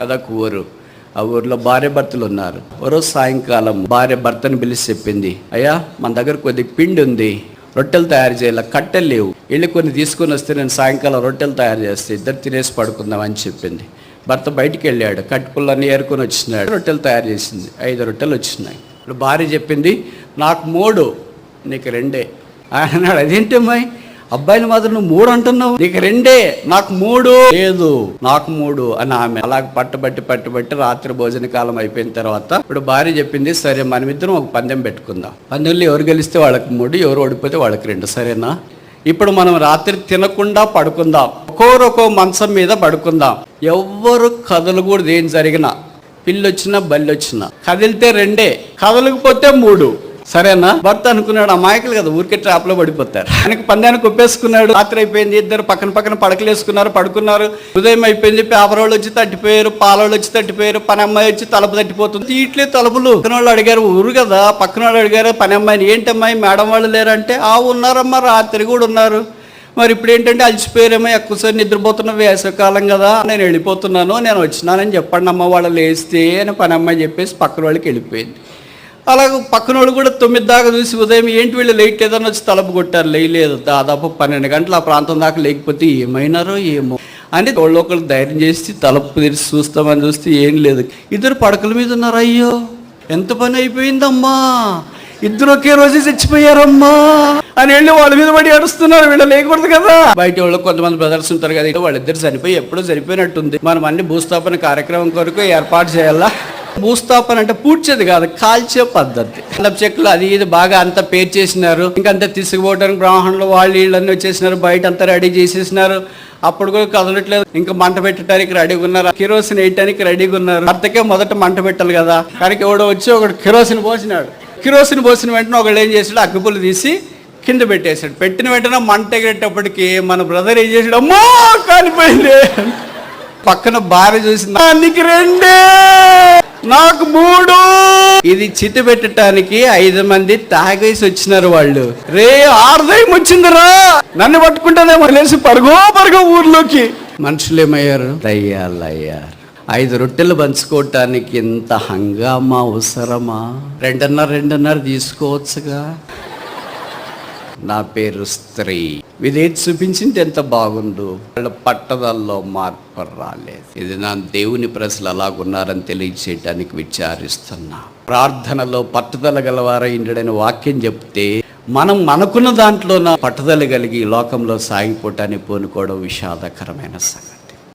అదొక ఊరు. ఆ ఊర్లో భార్య భర్తలు ఉన్నారు. రోజు సాయంకాలం భార్య భర్తను పిలిచి చెప్పింది, అయ్యా మన దగ్గర కొద్ది పిండి ఉంది, రొట్టెలు తయారు చేయాలి, కట్టెలు లేవు, వెళ్ళి కొన్ని తీసుకొని వస్తే నేను సాయంకాలం రొట్టెలు తయారు చేస్తే ఇద్దరు తినేసి పడుకుందాం అని చెప్పింది. భర్త బయటికి వెళ్ళాడు, కట్టుపుల్లన్నీ ఏరుకొని వచ్చినాడు, రొట్టెలు తయారు చేసింది. 5 రొట్టెలు వచ్చినాయి. ఇప్పుడు భార్య చెప్పింది, నాకు 3, నీకు 2. ఆయన అన్నాడు, అదేంటమ్మాయి అబ్బాయిని మాత్రం నువ్వు 3 అంటున్నావు, నీకు 2, నాకు 3 లేదు, నాకు 3 అని ఆమె అలా పట్టుబట్టి రాత్రి భోజన కాలం అయిపోయిన తర్వాత ఇప్పుడు భార్య చెప్పింది, సరే మనమిద్దరం ఒక పందెం పెట్టుకుందాం, పందెంలో ఎవరు గెలిస్తే వాళ్ళకి 3, ఎవరు ఓడిపోతే వాళ్ళకి 2, సరేనా? ఇప్పుడు మనం రాత్రి తినకుండా పడుకుందాం, ఒక్కో మంచం మీద పడుకుందాం, ఎవ్వరు కదలకూడదు, ఏం జరిగినా, పిల్లి వచ్చినా బల్లి వచ్చినా, కదిలితే 2, కదలకపోతే 3, సరేనా? భర్త అనుకున్నాడు, అమాయకులు కదా, ఊరికే ట్రాప్లో పడిపోతారు. ఆయనకు పందానికి ఒప్పేసుకున్నాడు. రాత్రి అయిపోయింది, ఇద్దరు పక్కన పడకలు వేసుకున్నారు, పడుకున్నారు. ఉదయం అయిపోయింది, పేపర్ వాళ్ళు వచ్చి తట్టిపోయారు, పాలవాళ్ళు వచ్చి తట్టిపోయారు, పని అమ్మాయి వచ్చి తలుపు తట్టిపోతుంది. ఇట్లే తలుపులు. పక్కన వాళ్ళు అడిగారు, ఊరు కదా, పక్కన వాళ్ళు అడిగారు పని అమ్మాయిని, ఏంటమ్మాయి మేడం వాళ్ళు లేరంటే, ఉన్నారమ్మా, రాత్రి కూడా ఉన్నారు. మరి ఇప్పుడు ఏంటంటే అలసిపోయారేమో, ఎక్కువసేపు నిద్రపోతున్న వేసవికాలం కదా, నేను వెళ్ళిపోతున్నాను, నేను వచ్చినానని చెప్పండి అమ్మ, వాళ్ళు లేస్తే అని పని అమ్మాయి చెప్పేసి పక్కన వాళ్ళకి వెళ్ళిపోయింది. అలాగే పక్కన వాళ్ళు కూడా 9 దాకా చూసి, ఉదయం ఏంటి వీళ్ళు లేట్ ఏదన్నా వచ్చి తలుపు కొట్టారు, లేయలేదు. దాదాపు 12 గంటలు ఆ ప్రాంతం దాకా లేకపోతే ఏమైనారో ఏమో అని ఒకళ్ళు ధైర్యం చేసి తలుపు తెరిచి చూస్తామని చూస్తే ఏం లేదు, ఇద్దరు పడకల మీద ఉన్నారు. అయ్యో ఎంత పని అయిపోయిందమ్మా, ఇద్దరు ఒకే రోజు చచ్చిపోయారమ్మా అని వెళ్ళి వాళ్ళ మీద పడి అడుస్తున్నారు. వీళ్ళు లేకూడదు కదా. బయట వాళ్ళు కొంతమంది బ్రదర్స్ ఉంటారు కదా, వాళ్ళిద్దరు చనిపోయి ఎప్పుడో చనిపోయినట్టుంది, మనం అన్ని భూస్థాపన కార్యక్రమం కొరకు ఏర్పాటు చేయాలా. భూస్థాపన అంటే పూడ్చేది కాదు, కాల్చే పద్ధతి. చెక్కులు అది ఇది బాగా అంతా పేరు చేసినారు. ఇంకంతా తీసుకుపోవడానికి బ్రాహ్మణులు వాళ్ళు వీళ్ళన్నీ వచ్చేసినారు, బయట అంతా రెడీ చేసేసినారు. అప్పుడు కూడా కదలట్లేదు, ఇంకా మంట పెట్టడానికి రెడీగా ఉన్నారు, కిరోసిన్ వేయటానికి రెడీగా ఉన్నారు. భర్తకే మొదట మంట పెట్టాలి కదా, కానీ ఎవడో వచ్చి ఒకడు కిరోసిన్ పోసినాడు. కిరోసిన్ పోసిన వెంటనే ఒకళ్ళు ఏం చేసాడు, అగ్గిపుల్లు తీసి కింద పెట్టేశాడు. పెట్టిన వెంటనే మంట ఎగరేటప్పటికి మన బ్రదర్ ఏం చేసాడు, అమ్మో కాలిపోయింది. పక్కన భార్య చూసింది, నీకు 2, నాకు 3. ఇది చితి పెట్టడానికి 5 మంది తాగేసి వచ్చినారు. వాళ్ళు రే ఆర్దయం వచ్చిందిరా, నన్ను పట్టుకుంటానేమో లేసి పరుగో ఊర్లోకి. మనుషులు ఏమయ్యారు, దయ్యాలయ్యారు. 5 రొట్టెలు పంచుకోవటానికి ఇంత హంగామా అవసరమా? 2.5 తీసుకోవచ్చుగా. నా పేరు స్త్రీ. విధేయత చూపించింటే ఎంత బాగుండు. వాళ్ళ పట్టదల్లో మార్పు రాలేదు. ఇది నా దేవుని ప్రజలు అలాగున్నారని తెలియచేయటానికి విచారిస్తున్నా. ప్రార్థనలో పట్టుదల గలవారై ఉండడని వాక్యం చెప్తే, మనం మనకున్న దాంట్లో పట్టుదల కలిగి లోకంలో సాగిపోవటాన్ని పూనుకోవడం విషాదకరమైన సంగతి.